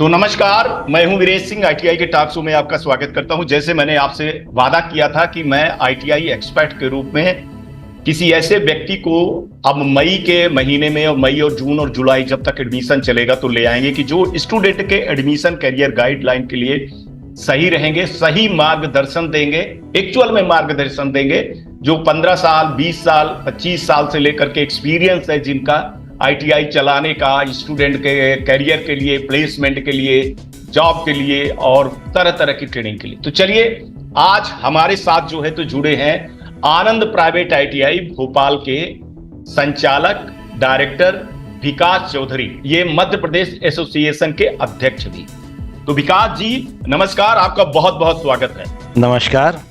तो नमस्कार, मैं हूं वीरेश सिंह। आईटीआई के टॉक शो में आपका स्वागत करता हूं। जैसे मैंने आपसे वादा किया था कि मैं आईटीआई एक्सपर्ट के रूप में किसी ऐसे व्यक्ति को अब मई के महीने में, और मई और जून और जुलाई जब तक एडमिशन चलेगा तो ले आएंगे कि जो स्टूडेंट के एडमिशन करियर गाइडलाइन के लिए सही रहेंगे, सही मार्गदर्शन देंगे, एक्चुअल में मार्गदर्शन देंगे। जो 15 साल, 20 साल, 25 साल से लेकर के एक्सपीरियंस है जिनका आईटीआई चलाने का, स्टूडेंट के करियर के लिए, प्लेसमेंट के लिए, जॉब के लिए और तरह तरह की ट्रेनिंग के लिए। तो चलिए, आज हमारे साथ जो है तो जुड़े हैं आनंद प्राइवेट आईटीआई भोपाल के संचालक डायरेक्टर विकास चौधरी, ये मध्य प्रदेश एसोसिएशन के अध्यक्ष भी। तो विकास जी नमस्कार, आपका बहुत बहुत स्वागत है। नमस्कार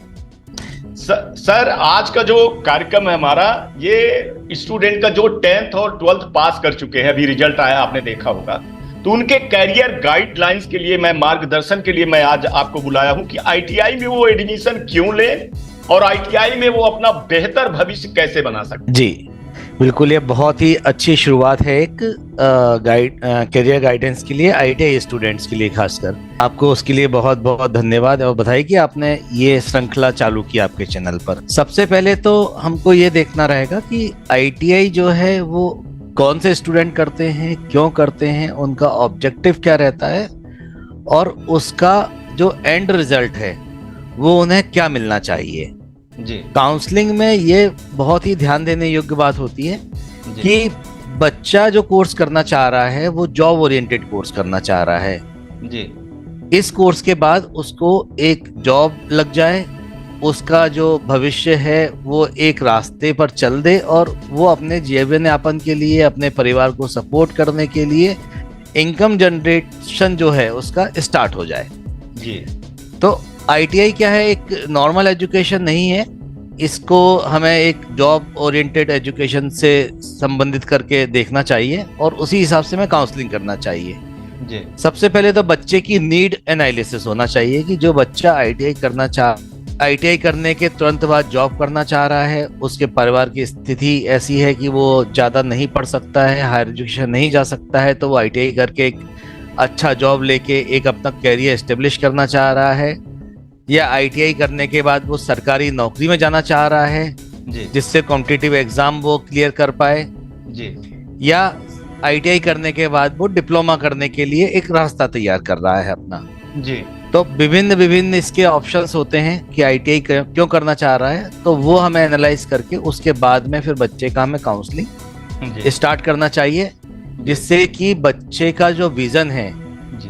सर, आज का जो कार्यक्रम है हमारा, ये स्टूडेंट का जो 10th और 12th पास कर चुके हैं, अभी रिजल्ट आया आपने देखा होगा, तो उनके करियर गाइडलाइंस के लिए, मैं मार्गदर्शन के लिए मैं आज आपको बुलाया हूं कि आईटीआई में वो एडमिशन क्यों ले और आईटीआई में वो अपना बेहतर भविष्य कैसे बना सकते। जी बिल्कुल, ये बहुत ही अच्छी शुरुआत है एक करियर गाइडेंस के लिए, आईटीआई स्टूडेंट्स के लिए खासकर। आपको उसके लिए बहुत बहुत धन्यवाद और बधाई कि आपने ये श्रृंखला चालू की आपके चैनल पर। सबसे पहले तो हमको ये देखना रहेगा कि आईटीआई जो है वो कौन से स्टूडेंट करते हैं, क्यों करते हैं, उनका ऑब्जेक्टिव क्या रहता है और उसका जो एंड रिजल्ट है वो उन्हें क्या मिलना चाहिए। जी, काउंसलिंग में ये बहुत ही ध्यान देने योग्य बात होती है कि बच्चा जो कोर्स करना चाह रहा है वो जॉब ओरिएंटेड कोर्स करना चाह रहा है। जी, इस कोर्स के बाद उसको एक जॉब लग जाए, उसका जो भविष्य है वो एक रास्ते पर चल दे और वो अपने जीवन यापन के लिए, अपने परिवार को सपोर्ट करने के लिए इनकम जनरेशन जो है उसका स्टार्ट हो जाए। जी, तो आईटीआई क्या है, एक नॉर्मल एजुकेशन नहीं है, इसको हमें एक जॉब ओरिएंटेड एजुकेशन से संबंधित करके देखना चाहिए और उसी हिसाब से हमें काउंसलिंग करना चाहिए। जी, सबसे पहले तो बच्चे की नीड एनालिसिस होना चाहिए कि जो बच्चा आईटीआई करने के तुरंत बाद जॉब करना चाह रहा है, उसके परिवार की स्थिति ऐसी है कि वो ज़्यादा नहीं पढ़ सकता है, हायर एजुकेशन नहीं जा सकता है, तो वो आईटीआई करके एक अच्छा जॉब लेके एक अपना कैरियर एस्टेब्लिश करना चाह रहा है, या आईटीआई करने के बाद वो सरकारी नौकरी में जाना चाह रहा है जिससे कॉम्पिटिटिव एग्जाम वो क्लियर कर पाए, या आईटीआई करने के बाद वो डिप्लोमा करने के लिए एक रास्ता तैयार कर रहा है अपना। जी, तो विभिन्न इसके ऑप्शंस होते हैं कि आईटीआई क्यों करना चाह रहा है, तो वो हमें एनालाइज करके उसके बाद में फिर बच्चे का हमें काउंसलिंग स्टार्ट करना चाहिए, जिससे कि बच्चे का जो विजन है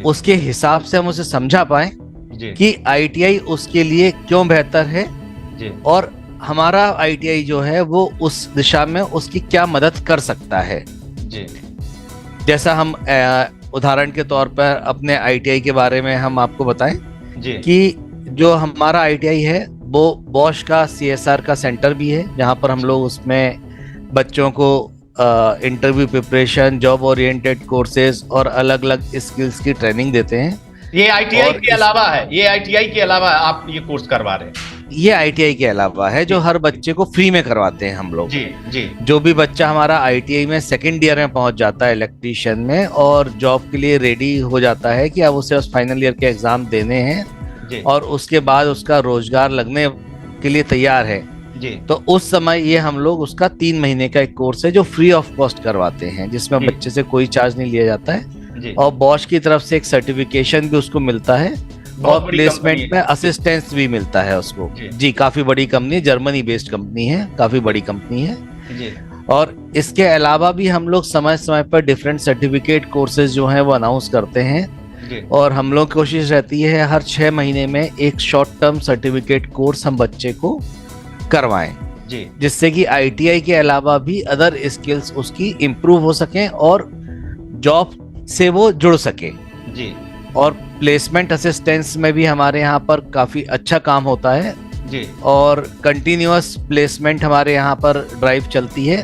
उसके हिसाब से हम उसे समझा पाए कि आईटीआई उसके लिए क्यों बेहतर है और हमारा आईटीआई जो है वो उस दिशा में उसकी क्या मदद कर सकता है। जैसा हम उदाहरण के तौर पर अपने आईटीआई के बारे में हम आपको बताएं कि जो हमारा आईटीआई है वो बॉश का सीएसआर का सेंटर भी है, जहां पर हम लोग उसमें बच्चों को interview preparation, job oriented courses और अलग अलग स्किल्स की ट्रेनिंग देते हैं। ये आईटीआई के अलावा है, ये आईटीआई के अलावा आप ये कोर्स करवा रहे हैं? ये आईटीआई के अलावा है जो हर बच्चे को फ्री में करवाते हैं हम लोग। जी, जी, जो भी बच्चा हमारा आईटीआई में सेकंड ईयर में पहुंच जाता है इलेक्ट्रीशियन में और जॉब के लिए रेडी हो जाता है कि अब उसे उस फाइनल ईयर के एग्जाम देने हैं और उसके बाद उसका रोजगार लगने के लिए तैयार है जी, तो उस समय ये हम लोग उसका 3 महीने का एक कोर्स है जो फ्री ऑफ कॉस्ट करवाते हैं, जिसमें बच्चे से कोई चार्ज नहीं लिया जाता है और बॉश की तरफ से एक सर्टिफिकेशन भी उसको मिलता है और प्लेसमेंट में असिस्टेंस भी मिलता है उसको। जी, काफी बड़ी कंपनी, जर्मनी बेस्ड कंपनी है, काफी बड़ी कंपनी है जी। और इसके अलावा भी हम लोग समय समय पर डिफरेंट सर्टिफिकेट कोर्सेज जो हैं वो अनाउंस करते हैं और हम लोग कोशिश रहती है हर 6 महीने में एक शॉर्ट टर्म सर्टिफिकेट कोर्स हम बच्चे को करवाएं, जिससे कि आईटीआई के अलावा भी अदर स्किल्स उसकी इम्प्रूव हो सकें और जॉब से वो जुड़ सके जी। और प्लेसमेंट असिस्टेंस में भी हमारे यहाँ पर काफी अच्छा काम होता है जी। और कंटिन्यूअस प्लेसमेंट हमारे यहाँ पर ड्राइव चलती है,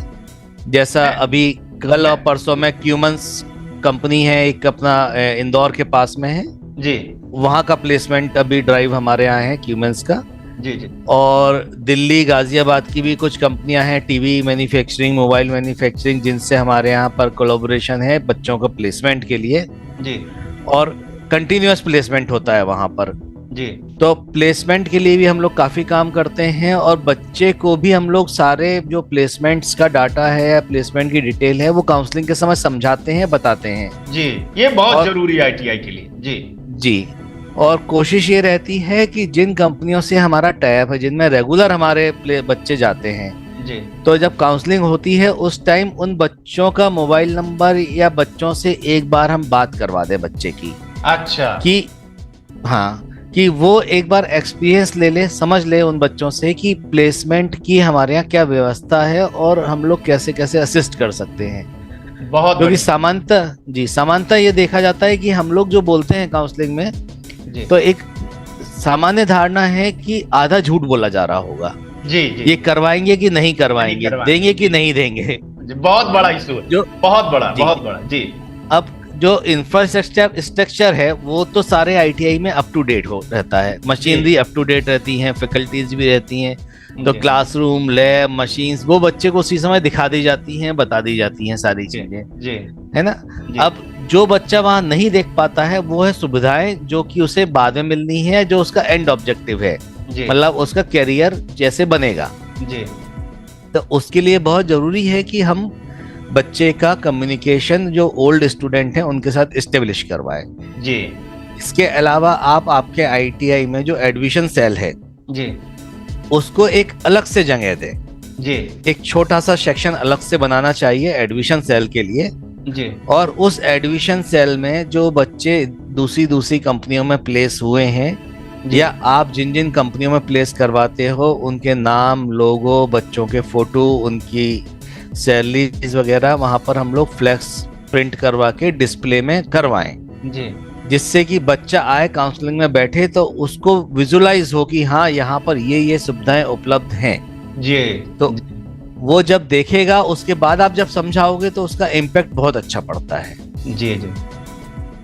जैसा अभी कल और परसों में क्यूमंस कंपनी है एक अपना इंदौर के पास में है जी, वहाँ का प्लेसमेंट अभी ड्राइव हमारे यहाँ है क्यूमंस का जी जी। और दिल्ली, गाजियाबाद की भी कुछ कंपनियां हैं, टीवी मैन्युफैक्चरिंग, मोबाइल मैन्युफैक्चरिंग, जिनसे हमारे यहाँ पर कोलैबोरेशन है बच्चों को प्लेसमेंट के लिए जी। और कंटिन्यूअस प्लेसमेंट होता है वहां पर जी। तो प्लेसमेंट के लिए भी हम लोग काफी काम करते हैं और बच्चे को भी हम लोग सारे जो प्लेसमेंट्स का डाटा है या प्लेसमेंट की डिटेल है वो काउंसलिंग के समय समझाते हैं, बताते हैं। जी, ये बहुत जरूरी है आईटीआई के लिए। जी जी। और कोशिश ये रहती है कि जिन कंपनियों से हमारा टाइप है, जिनमें रेगुलर हमारे बच्चे जाते हैं जी, तो जब काउंसलिंग होती है उस टाइम उन बच्चों का मोबाइल नंबर या बच्चों से एक बार हम बात करवा दें बच्चे की। अच्छा। कि हाँ, कि वो एक बार एक्सपीरियंस ले ले, समझ ले उन बच्चों से कि प्लेसमेंट की हमारे यहाँ क्या व्यवस्था है और हम लोग कैसे कैसे असिस्ट कर सकते हैं। बहुत क्योंकि सामान्यतः ये देखा जाता है कि हम लोग जो बोलते हैं काउंसलिंग में जी, तो एक सामान्य धारणा है कि आधा झूठ बोला जा रहा होगा। जी जी, ये करवाएंगे कि नहीं करवाएंगे, देंगे कि नहीं देंगे। बहुत बड़ा इशू है, जो बहुत बड़ा। जी। अब जो इंफ्रास्ट्रक्चर है वो तो सारे आईटीआई में अप टू डेट हो रहता है, मशीनरी अप टू डेट रहती हैं, फैकल्टीज भी रहती हैं, तो क्लासरूम, लैब, मशीन्स वो बच्चे को उसी समय दिखा दी जाती हैं, बता दी जाती हैं सारी चीजें, है ना। अब जो बच्चा वहां नहीं देख पाता है वो है सुविधाएं जो कि उसे बाद में मिलनी है, जो उसका एंड ऑब्जेक्टिव है, मतलब उसका कैरियर जैसे बनेगा जी। तो उसके लिए बहुत जरूरी है कि हम बच्चे का कम्युनिकेशन जो ओल्ड स्टूडेंट हैं उनके साथ इस्टेब्लिश करवाएं। जी। इसके अलावा आप आपके आईटीआई में जो एडमिशन सेल है जी, उसको एक अलग से जगह दें। जी। एक छोटा सा सेक्शन अलग से बनाना चाहिए एडमिशन सेल के लिए। जी। और उस एडमिशन सेल में जो बच्चे दूसरी कंपनियों में प्लेस हुए हैं या आप जिन जिन कंपनियों में प्लेस करवाते हो उनके नाम, लोगो, बच्चों के फोटो, उनकी सैलरीज वगैरह वहां पर हम लोग फ्लैक्स प्रिंट करवा के डिस्प्ले में करवाएं जी, जिससे कि बच्चा आए काउंसलिंग में बैठे तो उसको विजुलाइज हो कि हाँ यहाँ पर ये सुविधाएं उपलब्ध हैं। जी। तो वो जब देखेगा उसके बाद आप जब समझाओगे तो उसका इम्पैक्ट बहुत अच्छा पड़ता है। जी जी।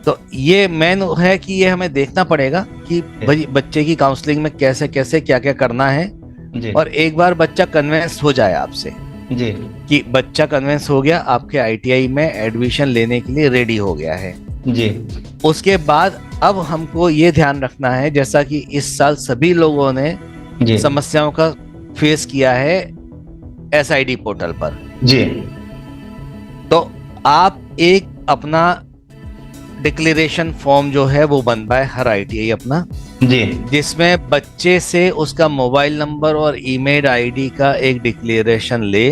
तो ये मेन है कि ये हमें देखना पड़ेगा कि भाई बच्चे की काउंसलिंग में कैसे कैसे क्या क्या करना है। जी। और एक बार बच्चा कन्विंस हो जाए आपसे जी, कि बच्चा कन्विंस हो गया, आपके आईटीआई में एडमिशन लेने के लिए रेडी हो गया है जी, उसके बाद अब हमको ये ध्यान रखना है, जैसा कि इस साल सभी लोगों ने समस्याओं का फेस किया है एसआईडी पोर्टल पर। जी। तो आप एक अपना डिक्लेरेशन फॉर्म जो है वो बनवाए हर आईटीआई अपना, जी, जिसमें बच्चे से उसका मोबाइल नंबर और ईमेल आईडी का एक डिक्लेरेशन ले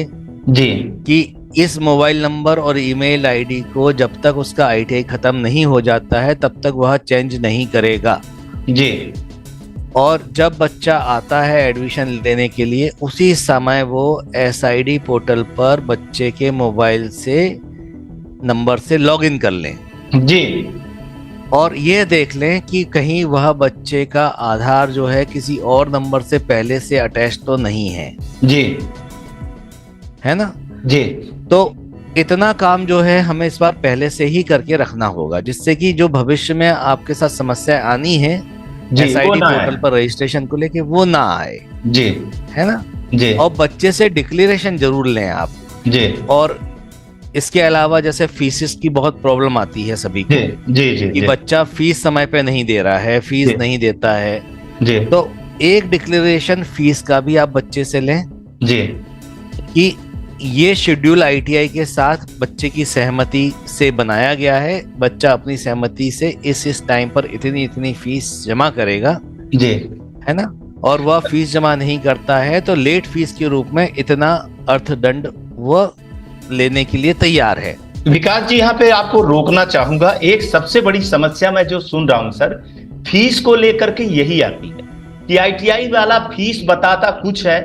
जी, कि इस मोबाइल नंबर और ईमेल आईडी को जब तक उसका आईटीआई खत्म नहीं हो जाता है तब तक वह चेंज नहीं करेगा। जी। और जब बच्चा आता है एडमिशन लेने के लिए उसी समय वो एसआईडी पोर्टल पर बच्चे के मोबाइल से नंबर से लॉगिन कर लें। जी। और ये देख लें कि कहीं वह बच्चे का आधार जो है किसी और नंबर से पहले से अटैच तो नहीं है। जी, है ना। जी। तो इतना काम जो है हमें इस बार पहले से ही करके रखना होगा, जिससे कि जो भविष्य में आपके साथ समस्या आनी है एसआईडी पोर्टल पर रजिस्ट्रेशन को लेके वो ना आए। जी, है ना। जी। और बच्चे से डिक्लेरेशन जरूर लें आप। जी। और इसके अलावा जैसे फीसिस की बहुत प्रॉब्लम आती है सभी को, जी, जी, कि बच्चा फीस समय पे नहीं दे रहा है, फीस नहीं देता है, जी। तो एक डिक्लेरेशन फीस का भी आप बच्चे से लें जी, कि ये शेड्यूल आईटीआई के साथ बच्चे की सहमति से बनाया गया है, बच्चा अपनी सहमति से इस टाइम पर इतनी इतनी फीस जमा करेगा। जी, है ना। और वह फीस जमा नहीं करता है तो लेट फीस के रूप में इतना अर्थदंड वह लेने के लिए तैयार है। विकास जी, यहाँ पे आपको रोकना चाहूंगा। एक सबसे बड़ी समस्या मैं जो सुन रहा हूँ सर, फीस को लेकर के यही आती है कि आईटीआई वाला फीस बताता कुछ है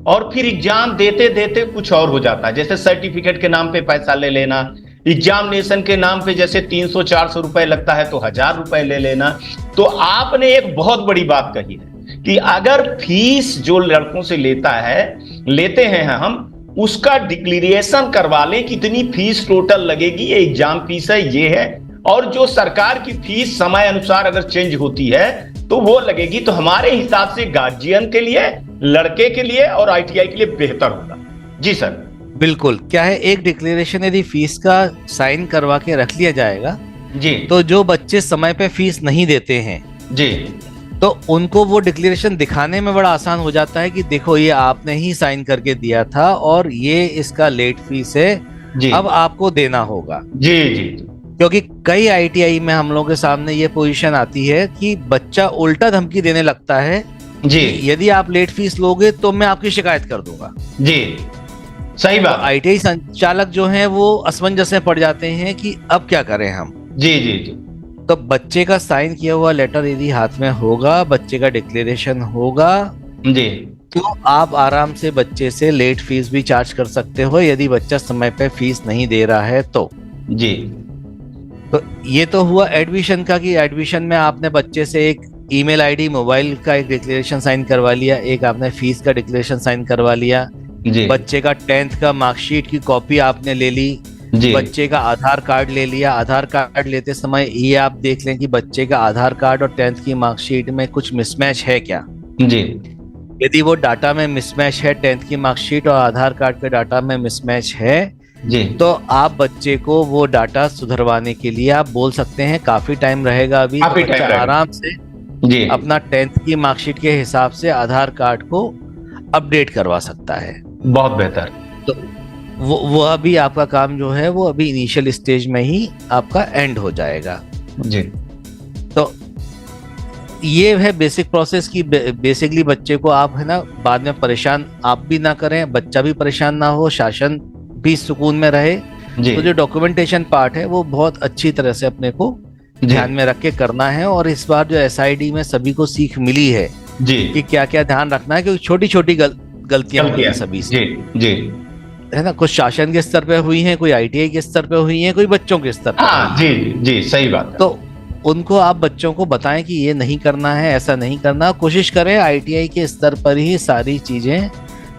और फिर एग्जाम देते देते कुछ और हो जाता है। जैसे सर्टिफिकेट के नाम पे पैसा ले लेना, एग्जामिनेशन के नाम पे जैसे 300-400 रुपए लगता है तो 1000 रुपए ले लेना। तो आपने एक बहुत बड़ी बात कही है कि अगर फीस जो लड़कों से लेते हैं हम, उसका डिक्लेरेशन करवा लें कि इतनी फीस टोटल लगेगी, ये एग्जाम फीस है, ये है, और जो सरकार की फीस समय अनुसार अगर चेंज होती है तो वो लगेगी, तो हमारे हिसाब से गार्जियन के लिए, लड़के के लिए और आईटीआई के लिए बेहतर होगा। जी सर। बिल्कुल। क्या है, एक डिक्लेरेशन यदि फीस का साइन करवा के रख लिया जाएगा जी। तो जो बच्चे समय पे फीस नहीं देते हैं जी। तो उनको वो डिक्लेरेशन दिखाने में बड़ा आसान हो जाता है कि देखो ये आपने ही साइन करके दिया था और ये इसका लेट फीस है, जी। अब आपको देना होगा। जी। जी। क्योंकि कई आईटीआई में हम लोगों के सामने ये पोजीशन आती है कि बच्चा उल्टा धमकी देने लगता है जी। कि यदि आप लेट फीस लोगे तो मैं आपकी शिकायत कर दूंगा। जी, सही तो बात। आईटीआई संचालक जो हैं वो असमंजस में पड़ जाते हैं कि अब क्या करें हम। जी। जी। जी। तो बच्चे का साइन किया हुआ लेटर यदि हाथ में होगा, बच्चे का डिक्लेरेशन होगा, जी। तो आप आराम से बच्चे से लेट फीस भी चार्ज कर सकते हो यदि बच्चा समय पे फीस नहीं दे रहा है तो। जी। तो ये तो हुआ एडमिशन का कि एडमिशन में आपने बच्चे से एक ईमेल आईडी, मोबाइल का एक डिक्लेरेशन साइन करवा लिया, एक आपने फीस का डिक्लेरेशन साइन करवा लिया। जी। बच्चे का 10th का मार्कशीट की कॉपी आपने ले ली, जी। बच्चे का आधार कार्ड ले लिया। आधार कार्ड लेते समय ये आप देख लें कि बच्चे का आधार कार्ड और 10th की मार्कशीट में कुछ मिसमैच है क्या। जी। यदि वो डाटा में मिसमैच है, 10th की मार्कशीट और आधार कार्ड के डाटा में मिसमैच है, जी। तो आप बच्चे को वो डाटा सुधरवाने के लिए आप बोल सकते हैं। काफी टाइम रहेगा अभी, काफी तो बच्चा टाइम रहेगा। आराम से जी। अपना 10th की मार्कशीट के हिसाब से आधार कार्ड को अपडेट करवा सकता है। बहुत बेहतर। तो वो अभी आपका काम जो है वो अभी इनिशियल स्टेज में ही आपका एंड हो जाएगा। जी। तो ये है बेसिक प्रोसेस की। बेसिकली बच्चे को आप है ना बाद में परेशान आप भी ना करें, बच्चा भी परेशान ना हो, शासन भी सुकून में रहे। जी। तो जो डॉक्यूमेंटेशन पार्ट है वो बहुत अच्छी तरह से अपने को ध्यान में रख के करना है। और इस बार जो एसआईडी में सभी को सीख मिली है जी कि क्या क्या ध्यान रखना है, क्योंकि छोटी छोटी गलतियां हुई हैं सभी से। जी। जी। है ना, कुछ शासन के स्तर पे हुई हैं, कोई आईटीआई के स्तर पे हुई हैं, कोई बच्चों के स्तर पे। हाँ जी। जी, सही बात है। तो उनको आप बच्चों को बताएं कि ये नहीं करना है, ऐसा नहीं करना। कोशिश करें आईटीआई के स्तर पर ही सारी चीजें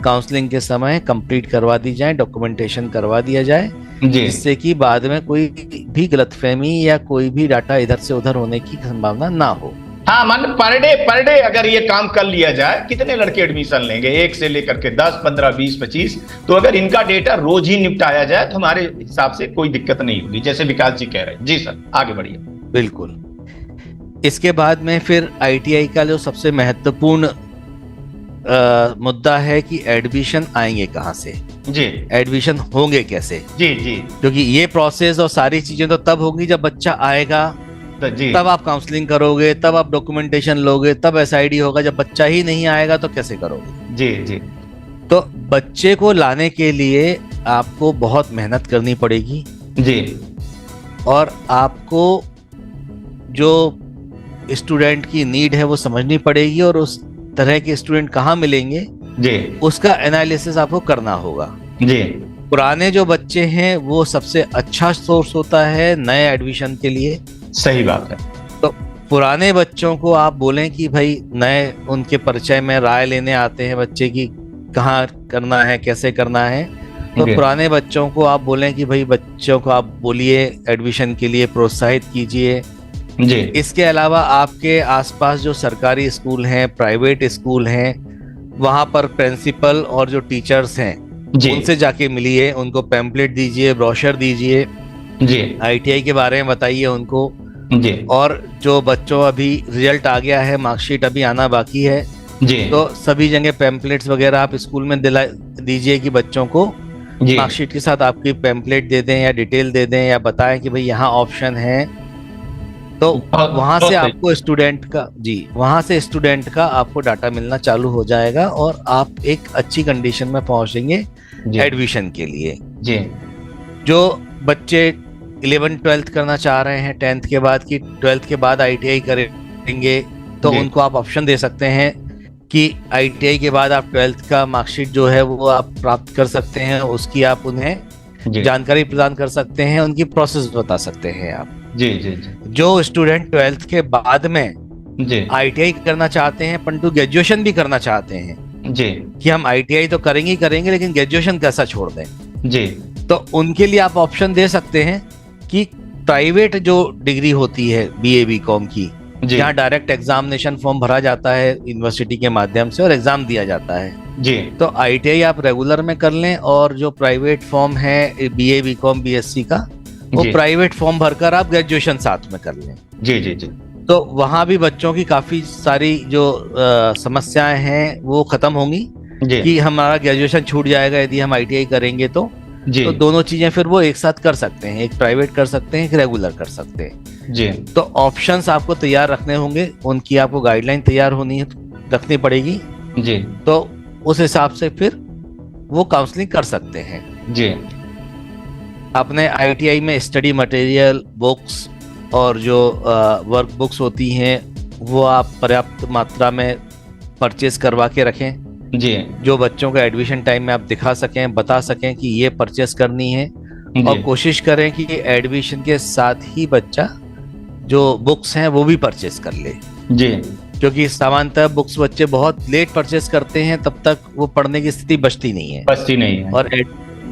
काउंसलिंग के समय कंप्लीट करवा दी जाए, डॉक्यूमेंटेशन करवा दिया जाए, जी। जिससे कि बाद में कोई भी गलतफहमी या कोई भी डाटा इधर से उधर होने की संभावना ना हो। हाँ, मान पर डे अगर ये काम कर लिया जाए, कितने लड़के एडमिशन लेंगे? 1 से लेकर के 10, 15, 20, 25। तो अगर इनका डेटा रोज ही निपटाया जाए तो हमारे हिसाब से कोई दिक्कत नहीं होगी, जैसे विकास जी कह रहे हैं। जी सर, आगे बढ़िए। बिल्कुल। इसके बाद में फिर आईटीआई का जो सबसे महत्वपूर्ण मुद्दा है कि एडमिशन आएंगे कहाँ से, जी। एडमिशन होंगे कैसे। जी। जी। क्योंकि ये प्रोसेस और सारी चीजें तो तब होंगी जब बच्चा आएगा, तो जी। तब आप काउंसलिंग करोगे, तब आप डॉक्यूमेंटेशन लोगे, तब एसआईडी होगा। जब बच्चा ही नहीं आएगा तो कैसे करोगे। जी। जी। तो बच्चे को लाने के लिए आपको बहुत मेहनत करनी पड़ेगी। जी। और आपको जो स्टूडेंट की नीड है वो समझनी पड़ेगी, और उस तरह के स्टूडेंट कहाँ मिलेंगे जी। उसका एनालिसिस आपको करना होगा। जी। पुराने जो बच्चे हैं वो सबसे अच्छा सोर्स होता है नए एडमिशन के लिए। सही बात है। तो पुराने बच्चों को आप बोलें कि भाई नए उनके परिचय में राय लेने आते हैं बच्चे की कहाँ करना है, कैसे करना है। तो पुराने बच्चों को आप बोलें कि भाई बच्चों को आप बोलिए एडमिशन के लिए प्रोत्साहित कीजिए। जी। इसके अलावा आपके आसपास जो सरकारी स्कूल हैं, प्राइवेट स्कूल हैं, वहाँ पर प्रिंसिपल और जो टीचर्स हैं उनसे जाके मिलिए, उनको पैम्पलेट दीजिए, ब्रोशर दीजिए, जी। आईटीआई के बारे में बताइए उनको। जी। और जो बच्चों अभी रिजल्ट आ गया है, मार्कशीट अभी आना बाकी है, जी। तो सभी जगह पैम्पलेट्स वगैरह आप स्कूल में दिला दीजिए कि बच्चों को मार्कशीट के साथ आपकी पैम्पलेट दे दें या डिटेल दे दें या बताएं कि भाई यहाँ ऑप्शन है। तो वहां से आपको वहां से स्टूडेंट का आपको डाटा मिलना चालू हो जाएगा और आप एक अच्छी कंडीशन में पहुंचेंगे एडमिशन के लिए। जी। जो बच्चे 11th-12th करना चाह रहे हैं 10th के बाद की 12th के बाद आईटीआई करेंगे, तो उनको आप ऑप्शन दे सकते हैं कि आईटीआई के बाद आप 12th का मार्कशीट जो है वो आप प्राप्त कर सकते हैं, उसकी आप उन्हें जानकारी प्रदान कर सकते हैं, उनकी प्रोसेस बता सकते हैं आप। जी। जी। जी। जो स्टूडेंट 12th के बाद में आईटीआई करना चाहते हैं परंतु ग्रेजुएशन भी करना चाहते हैं जी, कि हम आईटीआई तो करेंगे लेकिन ग्रेजुएशन कैसा छोड़ दें जी, तो उनके लिए आप ऑप्शन दे सकते हैं कि प्राइवेट जो डिग्री होती है बीए बीकॉम की, जहाँ डायरेक्ट एग्जामिनेशन फॉर्म भरा जाता है यूनिवर्सिटी के माध्यम से और एग्जाम दिया जाता है जी, तो आईटीआई आप रेगुलर में कर लें और जो प्राइवेट फॉर्म है बीए बीकॉम बीएससी का वो प्राइवेट फॉर्म भरकर आप ग्रेजुएशन साथ में कर लें। जी जी जी। तो वहां भी बच्चों की काफी सारी जो समस्याएं हैं वो खत्म होंगी कि हमारा ग्रेजुएशन छूट जाएगा यदि हम ITI करेंगे तो दोनों चीजें फिर वो एक साथ कर सकते हैं, एक प्राइवेट कर सकते हैं, एक रेगुलर कर सकते हैं जी। तो ऑप्शंस आपको तैयार रखने होंगे, उनकी आपको गाइडलाइन तैयार रखनी पड़ेगी जी। तो उस हिसाब से फिर वो काउंसलिंग कर सकते हैं जी। अपने ITI में स्टडी मटेरियल, बुक्स और जो वर्क बुक्स होती हैं वो आप पर्याप्त मात्रा में परचेज करवा के रखें जी। जो बच्चों का एडमिशन टाइम में आप दिखा सकें, बता सकें कि ये परचेस करनी है। और कोशिश करें कि एडमिशन के साथ ही बच्चा जो बुक्स हैं वो भी परचेस कर ले जी। क्योंकि सामान्यतः बुक्स बच्चे बहुत लेट परचेस करते हैं, तब तक वो पढ़ने की स्थिति बचती नहीं है। और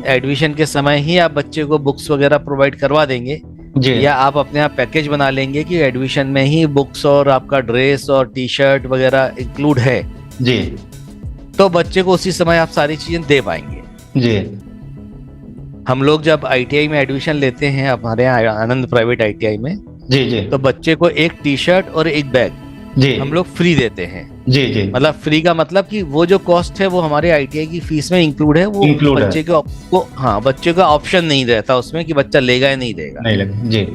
एडमिशन के समय ही आप बच्चे को बुक्स वगैरह प्रोवाइड करवा देंगे जी। या आप अपने आप पैकेज बना लेंगे कि एडमिशन में ही बुक्स और आपका ड्रेस और T-शर्ट वगैरह इंक्लूड है जी। तो बच्चे को उसी समय आप सारी चीजें दे पाएंगे जी। हम लोग जब ITI में एडमिशन लेते हैं हमारे यहाँ आनंद प्राइवेट ITI में जी जी, तो बच्चे को एक T-शर्ट और एक बैग जी हम लोग फ्री देते हैं जी जी। मतलब फ्री का मतलब कि वो जो कॉस्ट है वो हमारे ITI की फीस में इंक्लूड है, वो बच्चे को हाँ बच्चे का ऑप्शन नहीं रहता उसमें कि बच्चा लेगा या नहीं लेगा जी।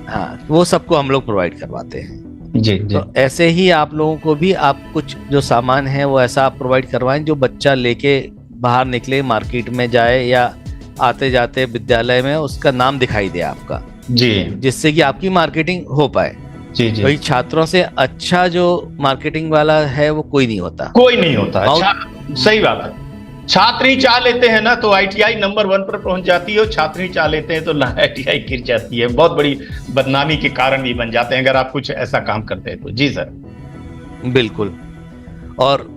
हाँ वो सबको हम लोग प्रोवाइड करवाते हैं जी। तो ऐसे ही आप लोगों को भी आप कुछ जो सामान है वो ऐसा आप प्रोवाइड करवाएं जो बच्चा लेके बाहर निकले, मार्केट में जाए या आते जाते विद्यालय में उसका नाम दिखाई दे आपका जी, जिससे कि आपकी मार्केटिंग हो पाए जी जी। वही छात्रों से अच्छा जो मार्केटिंग वाला है वो कोई नहीं होता सही बात है। छात्र ही चाह लेते हैं ना तो ITI नंबर 1 पर पहुंच जाती है, और छात्र ही चाह लेते हैं तो ITI गिर जाती है, बहुत बड़ी बदनामी के कारण भी बन जाते हैं अगर आप कुछ ऐसा काम करते हैं तो जी सर। बिल्कुल। और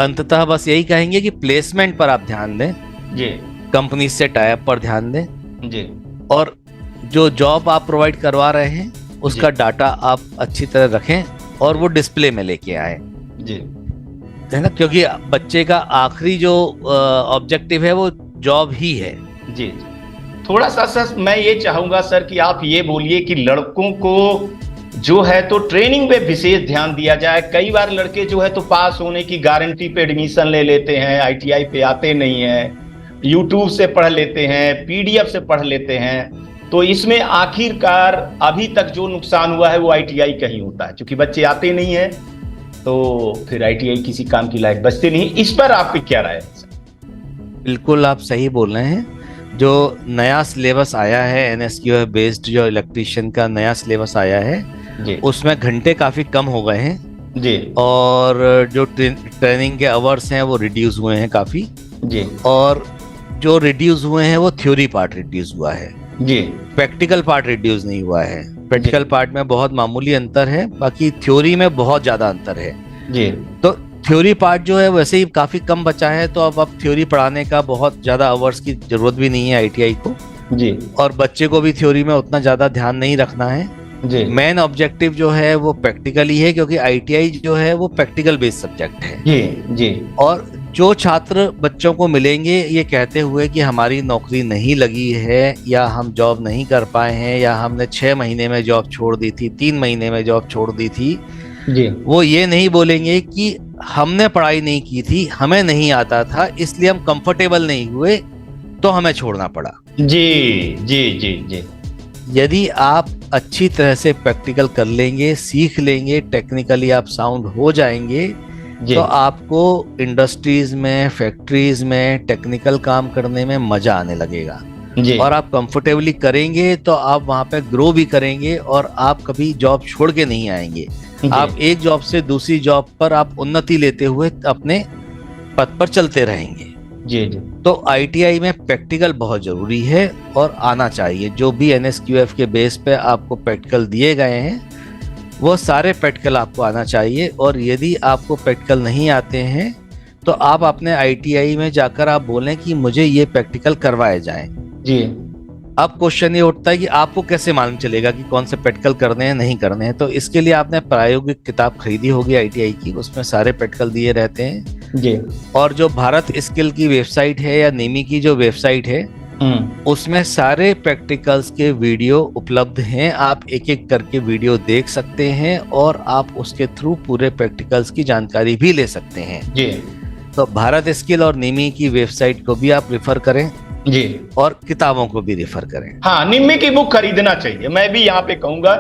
अंततः बस यही कहेंगे कि प्लेसमेंट पर आप ध्यान दें जी, कंपनी से टाई अप पर ध्यान दें जी। और जो जॉब आप प्रोवाइड करवा रहे हैं उसका डाटा आप अच्छी तरह रखें और वो डिस्प्ले में लेके आए जी, है ना, क्योंकि बच्चे का आखिरी जो ऑब्जेक्टिव है वो जॉब ही है जी। थोड़ा सा सर मैं ये चाहूंगा सर कि आप ये बोलिए कि लड़कों को जो है तो ट्रेनिंग पे विशेष ध्यान दिया जाए। कई बार लड़के जो है तो पास होने की गारंटी पे एडमिशन ले लेते हैं, ITI पे आते नहीं हैं, YouTube से पढ़ लेते हैं, PDF से पढ़ लेते हैं, तो इसमें आखिरकार अभी तक जो नुकसान हुआ है वो ITI का ही होता है, क्योंकि बच्चे आते नहीं है तो फिर ITI किसी काम की लायक बचते नहीं। इस पर आपकी क्या राय है? बिल्कुल आप सही बोल रहे हैं। जो नया सिलेबस आया है NSQF बेस्ड, जो इलेक्ट्रीशियन का नया सिलेबस आया है जी, उसमें घंटे काफी कम हो गए हैं जी। और जो ट्रेनिंग के आवर्स हैं वो रिड्यूस हुए हैं काफी जी। और जो रिड्यूस हुए हैं वो थ्योरी पार्ट रिड्यूस हुआ है जी, प्रैक्टिकल पार्ट रिड्यूस नहीं हुआ है। प्रैक्टिकल पार्ट में बहुत मामूली अंतर है, बाकी थ्योरी में बहुत ज्यादा अंतर है जी। तो थ्योरी पार्ट जो है वैसे ही काफी कम बचा है, तो अब थ्योरी पढ़ाने का बहुत ज्यादा आवर्स की जरूरत भी नहीं है ITI को जी। और बच्चे को भी थ्योरी में उतना ज्यादा ध्यान नहीं रखना है जी। मेन ऑब्जेक्टिव जो है वो प्रैक्टिकल ही है, क्योंकि ITI जो है वो प्रैक्टिकल बेस्ड सब्जेक्ट है जी जी। और जो छात्र बच्चों को मिलेंगे ये कहते हुए कि हमारी नौकरी नहीं लगी है या हम जॉब नहीं कर पाए हैं या हमने 6 महीने में जॉब छोड़ दी थी, 3 महीने में जॉब छोड़ दी थी जी, वो ये नहीं बोलेंगे कि हमने पढ़ाई नहीं की थी, हमें नहीं आता था, इसलिए हम कंफर्टेबल नहीं हुए तो हमें छोड़ना पड़ा जी जी जी जी। यदि आप अच्छी तरह से प्रैक्टिकल कर लेंगे, सीख लेंगे, टेक्निकली आप साउंड हो जाएंगे तो आपको इंडस्ट्रीज में, फैक्ट्रीज में टेक्निकल काम करने में मजा आने लगेगा जी। और आप कंफर्टेबली करेंगे तो आप वहां पे ग्रो भी करेंगे और आप कभी जॉब छोड़ के नहीं आएंगे। आप एक जॉब से दूसरी जॉब पर आप उन्नति लेते हुए अपने पद पर चलते रहेंगे जी जी। तो ITI में प्रैक्टिकल बहुत जरूरी है और आना चाहिए। जो भी NSQF के बेस पे आपको प्रैक्टिकल दिए गए हैं वो सारे प्रैक्टिकल आपको आना चाहिए। और यदि आपको प्रैक्टिकल नहीं आते हैं तो आप अपने ITI में जाकर आप बोलें कि मुझे ये प्रैक्टिकल करवाए जाएं जी। अब क्वेश्चन ये उठता है कि आपको कैसे मालूम चलेगा कि कौन से प्रैक्टिकल करने हैं नहीं करने हैं। तो इसके लिए आपने प्रायोगिक किताब खरीदी होगी ITI की, उसमें सारे प्रैक्टिकल दिए रहते हैं जी। और जो भारत स्किल की वेबसाइट है या नेमी की जो वेबसाइट है उसमें सारे प्रैक्टिकल्स के वीडियो उपलब्ध हैं। आप एक एक करके वीडियो देख सकते हैं और आप उसके थ्रू पूरे प्रैक्टिकल्स की जानकारी भी ले सकते हैं जी। तो भारत स्किल और निमी की वेबसाइट को भी आप रेफर करें जी, और किताबों को भी रेफर करें। हाँ, निम्मी की बुक खरीदना चाहिए। मैं भी यहाँ पे कहूंगा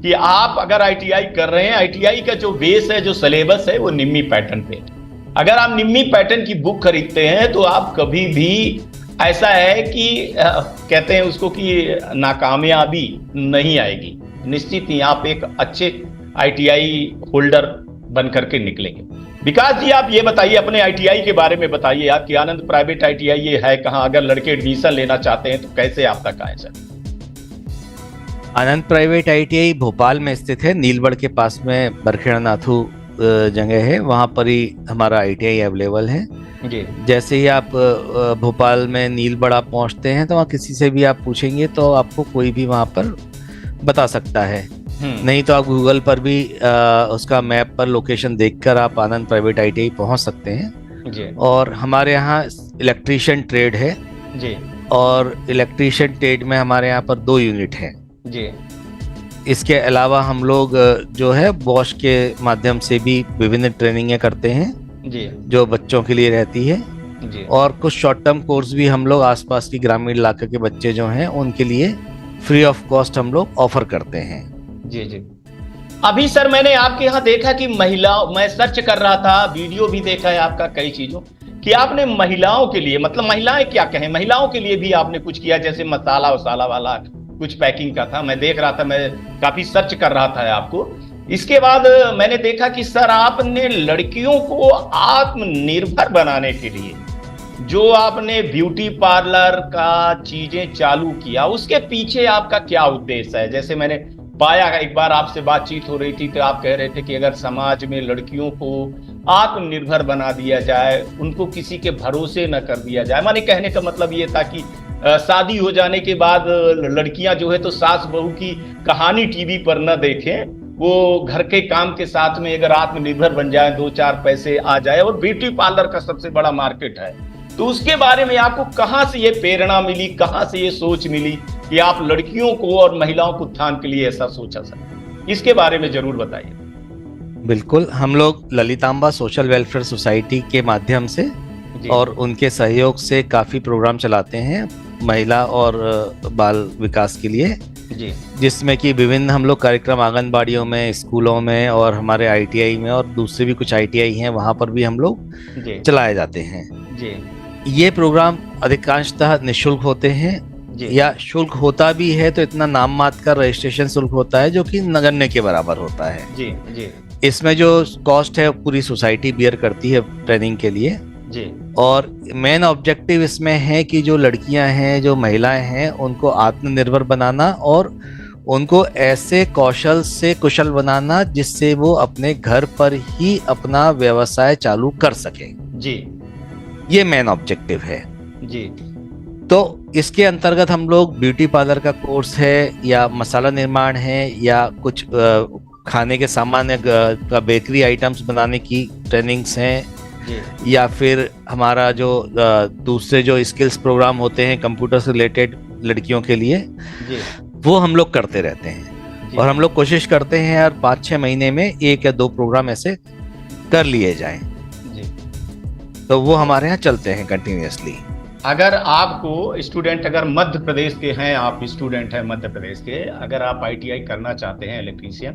कि आप अगर आईटीआई कर रहे हैं, आईटीआई का जो बेस है, जो सिलेबस है, वो निम्मी पैटर्न पे है। अगर आप निम्मी पैटर्न की बुक खरीदते हैं तो आप कभी भी, ऐसा है कि कहते हैं उसको कि नाकामयाबी नहीं आएगी, निश्चित ही आप एक अच्छे आईटीआई होल्डर बन करके निकलेंगे। विकास जी, आप ये बताइए, अपने आईटीआई के बारे में बताइए। आपकी आनंद प्राइवेट आईटीआई ये है कहाँ? अगर लड़के एडमिशन लेना चाहते हैं तो कैसे आप तक आए सर? आनंद प्राइवेट आईटीआई भोपाल में स्थित है, नीलबढ़ के पास में बरखेड़ा नाथू जगह है, वहाँ पर ही हमारा आईटीआई अवेलेबल है जी। जैसे ही आप भोपाल में नीलबढ़ आप पहुँचते हैं तो वहाँ किसी से भी आप पूछेंगे तो आपको कोई भी वहाँ पर बता सकता है। नहीं तो आप गूगल पर भी उसका मैप पर लोकेशन देखकर आप आनंद प्राइवेट आईटीआई पहुँच सकते हैं जी। और हमारे यहाँ इलेक्ट्रीशियन ट्रेड है जी। और इलेक्ट्रीशियन ट्रेड में हमारे यहाँ पर 2 यूनिट हैं जी। इसके अलावा हम लोग जो है बॉश के माध्यम से भी विभिन्न ट्रेनिंगें करते हैं जी, जो बच्चों के लिए रहती है जी। और कुछ शॉर्ट टर्म कोर्स भी हम लोग आसपास की ग्रामीण इलाके के बच्चे जो हैं उनके लिए फ्री ऑफ कॉस्ट हम लोग ऑफर करते हैं। जी जी। अभी सर मैंने आपके यहाँ देखा कि महिलाओं, मैं सर्च कर रहा था, वीडियो भी देखा है आपका कई चीजों कि आपने महिलाओं के लिए, मतलब महिलाएं क्या कहें, महिलाओं के लिए भी आपने कुछ किया, जैसे मसाला वसाला वाला कुछ पैकिंग का था, मैं देख रहा था, मैं काफी सर्च कर रहा था आपको। इसके बाद मैंने देखा कि सर आपने लड़कियों को आत्मनिर्भर बनाने के लिए जो आपने ब्यूटी पार्लर का चीजें चालू किया, उसके पीछे आपका क्या उद्देश्य है? जैसे मैंने पाया, एक बार आपसे बातचीत हो रही थी तो आप कह रहे थे कि अगर समाज में लड़कियों को आत्मनिर्भर बना दिया जाए, उनको किसी के भरोसे न कर दिया जाए, माने कहने का मतलब ये था कि शादी हो जाने के बाद लड़कियां जो है तो सास बहू की कहानी टीवी पर न देखें, वो घर के काम के साथ में अगर आत्मनिर्भर बन जाए, 2-4 पैसे आ जाए, और ब्यूटी पार्लर का सबसे बड़ा मार्केट है, तो उसके बारे में आपको कहां से ये प्रेरणा मिली, कहां से ये सोच मिली कि आप लड़कियों को और महिलाओं को उत्थान के लिए ऐसा सोचा सर? इसके बारे में जरूर बताइए। बिल्कुल, हम लोग ललितांबा सोशल वेलफेयर सोसाइटी के माध्यम से और उनके सहयोग से काफी प्रोग्राम चलाते हैं महिला और बाल विकास के लिए जी, जिसमें कि विभिन्न हम लोग कार्यक्रम आंगनबाड़ियों में, स्कूलों में और हमारे आईटीआई में और दूसरे भी कुछ आईटीआई हैं वहां पर भी हम लोग चलाए जाते हैं जी। ये प्रोग्राम अधिकांशतः निःशुल्क होते हैं या शुल्क होता भी है तो इतना नाम मात्र का रजिस्ट्रेशन शुल्क होता है जो कि नगण्य के बराबर होता है। जी जी। इसमें जो कॉस्ट है पूरी सोसाइटी बियर करती है ट्रेनिंग के लिए जी। और मेन ऑब्जेक्टिव इसमें है कि जो लड़कियां हैं, जो महिलाएं हैं, उनको आत्मनिर्भर बनाना और उनको ऐसे कौशल से कुशल बनाना जिससे वो अपने घर पर ही अपना व्यवसाय चालू कर सकें। जी, ये मेन ऑब्जेक्टिव है जी। तो इसके अंतर्गत हम लोग ब्यूटी पार्लर का कोर्स है या मसाला निर्माण है या कुछ खाने के सामान का बेकरी आइटम्स बनाने की ट्रेनिंग्स हैं या फिर हमारा जो दूसरे जो स्किल्स प्रोग्राम होते हैं कंप्यूटर से रिलेटेड लड़कियों के लिए वो हम लोग करते रहते हैं और हम लोग कोशिश करते हैं यार 5-6 महीने में 1 या 2 प्रोग्राम ऐसे कर लिए जाएं। तो वो हमारे यहाँ चलते हैं कंटिन्यूअसली। अगर आपको स्टूडेंट, अगर मध्य प्रदेश के हैं, आप स्टूडेंट हैं मध्य प्रदेश के, अगर आप आईटीआई करना चाहते हैं इलेक्ट्रीशियन,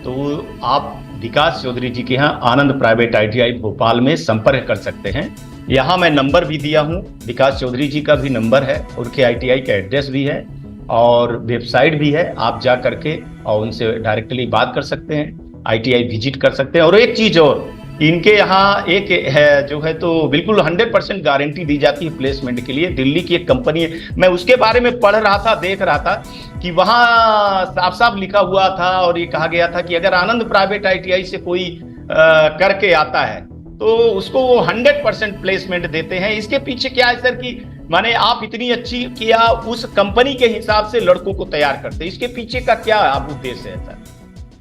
तो आप विकास चौधरी जी के यहाँ आनंद प्राइवेट आईटीआई भोपाल में संपर्क कर सकते हैं। यहाँ मैं नंबर भी दिया हूँ, विकास चौधरी जी का भी नंबर है, उनके आईटीआई का एड्रेस भी है और वेबसाइट भी है, आप जा करके और उनसे डायरेक्टली बात कर सकते हैं, आईटीआई विजिट कर सकते हैं। और एक चीज और, इनके यहाँ एक है जो है तो बिल्कुल 100% गारंटी दी जाती है प्लेसमेंट के लिए। दिल्ली की एक कंपनी है, मैं उसके बारे में पढ़ रहा था, देख रहा था कि वहाँ साफ साफ लिखा हुआ था और ये कहा गया था कि अगर आनंद प्राइवेट आईटीआई से कोई करके आता है तो उसको वो 100% प्लेसमेंट देते हैं। इसके पीछे क्या है सर कि माने आप इतनी अच्छी किया उस कंपनी के हिसाब से लड़कों को तैयार करते हैं, इसके पीछे का क्या आप उद्देश्य है सर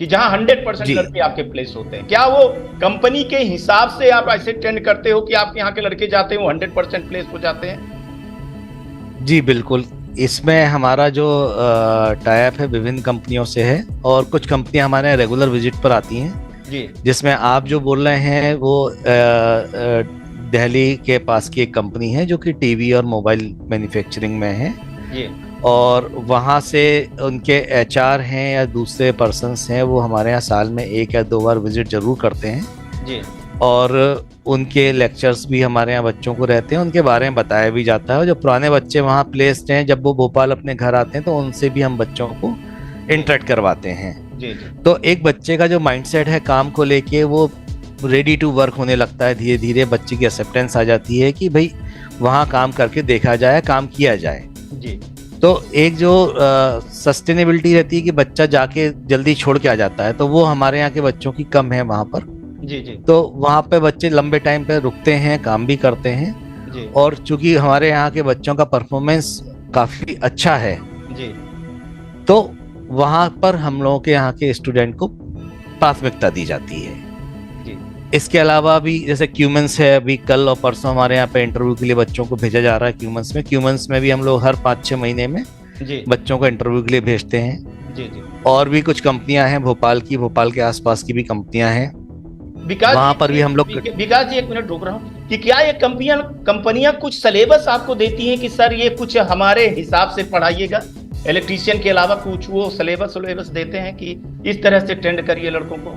कि जहां 100% लड़के आपके प्लेस होते हैं? क्या वो कंपनी के हिसाब से आप ऐसे ट्रेंड करते हो कि आपके यहाँ के लड़के जाते हैं वो 100% प्लेस हो जाते हैं? जी बिल्कुल। इसमें हमारा जो टाई अप है विभिन्न कंपनियों से है, और कुछ कंपनियां हमारे यहाँ रेगुलर विजिट पर आती हैं जी। जिसमें आप जो बोल रहे हैं वो दिल्ली के पास की एक कंपनी है जो कि टीवी और मोबाइल मैन्युफैक्चरिंग में है जी। और वहाँ से उनके एचआर हैं या दूसरे पर्सन्स हैं, वो हमारे यहाँ साल में 1 या 2 बार विजिट जरूर करते हैं जी। और उनके लेक्चर्स भी हमारे यहाँ बच्चों को रहते हैं, उनके बारे में बताया भी जाता है। और जो पुराने बच्चे वहाँ प्लेस्ड हैं, जब वो भोपाल अपने घर आते हैं तो उनसे भी हम बच्चों को इंटरेक्ट करवाते हैं। जी जी। तो एक बच्चे का जो माइंडसेट है काम को लेके, वो रेडी टू वर्क होने लगता है। धीरे धीरे बच्चे की एक्सेप्टेंस आ जाती है कि भाई वहाँ काम करके देखा जाए, काम किया जाए। जी। तो एक जो सस्टेनेबिलिटी रहती है कि बच्चा जाके जल्दी छोड़ के आ जाता है, तो वो हमारे यहाँ के बच्चों की कम है वहाँ पर। जी जी। तो वहाँ पे बच्चे लंबे टाइम पे रुकते हैं, काम भी करते हैं। जी। और चूंकि हमारे यहाँ के बच्चों का परफॉर्मेंस काफी अच्छा है, जी। तो वहाँ पर हम लोगों के यहाँ के स्टूडेंट को प्राथमिकता दी जाती है। जी। इसके अलावा भी जैसे क्यूमेंस है, अभी कल और परसों हमारे यहाँ पे इंटरव्यू के लिए बच्चों को भेजा जा रहा है। क्यूमेंस में भी हम लोग हर 5-6 महीने में जी। बच्चों को इंटरव्यू के लिए भेजते हैं। जी जी। और भी कुछ कंपनियां हैं भोपाल की, भोपाल के आसपास की भी कंपनियां हैं, विकास वहां जी, पर भी हम लोग। विकास जी एक मिनट रुक रहा हूँ कि क्या ये कंपनियां कुछ सिलेबस आपको देती हैं कि सर ये कुछ हमारे हिसाब से पढ़ाइएगा, इलेक्ट्रीशियन के अलावा कुछ वो सिलेबस देते हैं कि इस तरह से ट्रेंड करिए लड़कों को?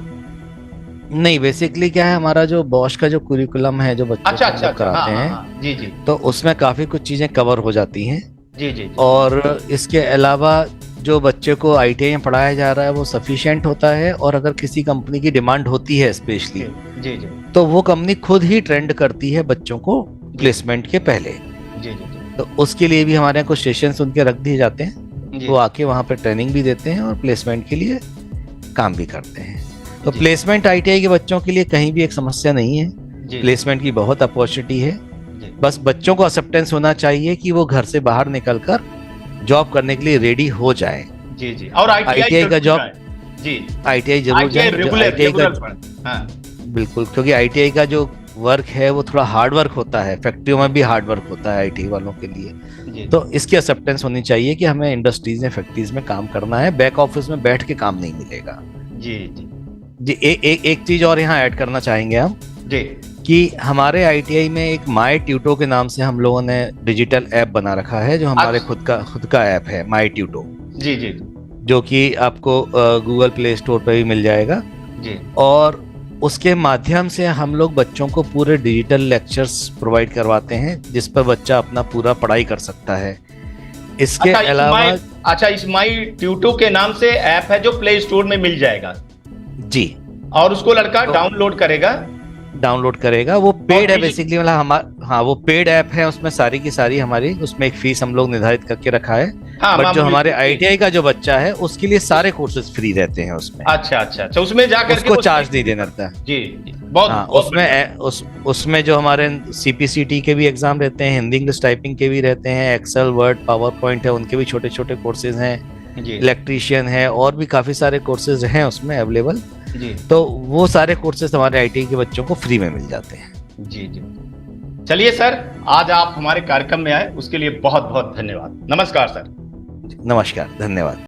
नहीं, बेसिकली क्या है, हमारा जो बॉश का जो कुरिकुलम है जो बच्चों अच्छा को अच्छा कराते हैं, हाँ, जी जी। तो उसमें काफी कुछ चीजें कवर हो जाती हैं। जी जी। और इसके अलावा जो बच्चे को आईटीआई में पढ़ाया जा रहा है वो सफिशिएंट होता है। और अगर किसी कंपनी की डिमांड होती है स्पेशली, जी जी, तो वो कंपनी खुद ही ट्रेंड करती है बच्चों को प्लेसमेंट के पहले। जी जी। तो उसके लिए भी हमारे यहाँ कुछ सेशंस उनके रख दिए जाते हैं, वो आके वहाँ पे ट्रेनिंग भी देते हैं और प्लेसमेंट के लिए काम भी करते हैं। तो प्लेसमेंट आईटीआई के बच्चों के लिए कहीं भी एक समस्या नहीं है, प्लेसमेंट की बहुत अपॉर्चुनिटी है। बस बच्चों को एक्सेप्टेंस होना चाहिए कि वो घर से बाहर निकलकर जॉब करने के लिए रेडी हो जाए। जी जी। और आईटीआई का जॉब, जी आईटीआई जरूर जाए। आईटीआई का, हाँ बिल्कुल, क्योंकि आईटीआई का जो वर्क है वो थोड़ा हार्ड वर्क होता है, फैक्ट्रियों में भी हार्ड वर्क होता है आईटीआई वालों के लिए। तो इसकी एक्सेप्टेंस होनी चाहिए कि हमें इंडस्ट्रीज में, फैक्ट्रीज में काम करना है, बैक ऑफिस में बैठ के काम नहीं मिलेगा। जी जी जी। एक चीज और यहाँ ऐड करना चाहेंगे हम जी, कि हमारे आईटीआई में एक माई ट्यूटो के नाम से हम लोगों ने डिजिटल ऐप बना रखा है, जो हमारे खुद का ऐप है माई ट्यूटो। जी जी। जो कि आपको गूगल प्ले स्टोर पर भी मिल जाएगा जी। और उसके माध्यम से हम लोग बच्चों को पूरे डिजिटल लेक्चर्स प्रोवाइड करवाते हैं, जिस पर बच्चा अपना पूरा पढ़ाई कर सकता है। इसके अलावा इस माई ट्यूटो के नाम से ऐप है जो प्ले स्टोर में मिल जाएगा जी, और उसको लड़का डाउनलोड करेगा। वो पेड है बेसिकली, मतलब हाँ वो पेड ऐप है। उसमें सारी की सारी हमारी, उसमें एक फीस हम लोग निर्धारित करके रखा है। हाँ, बट जो हमारे आईटीआई का जो बच्चा है उसके लिए सारे कोर्सेज फ्री रहते हैं उसमें। अच्छा, उसमें जाकर उसको चार्ज नहीं देना रहता है। जी, बहुत उसमें जो हमारे सीपीसीटी के भी एग्जाम रहते हैं, हिंदी इंग्लिश टाइपिंग के भी रहते हैं, एक्सेल वर्ड पावर पॉइंट है, उनके भी छोटे छोटे कोर्सेज हैं, इलेक्ट्रीशियन है, और भी काफी सारे कोर्सेज हैं उसमें अवेलेबल। जी। तो वो सारे कोर्सेज हमारे आईटीआई के बच्चों को फ्री में मिल जाते हैं। जी जी। चलिए सर, आज आप हमारे कार्यक्रम में आए उसके लिए बहुत बहुत धन्यवाद। नमस्कार सर। नमस्कार, धन्यवाद।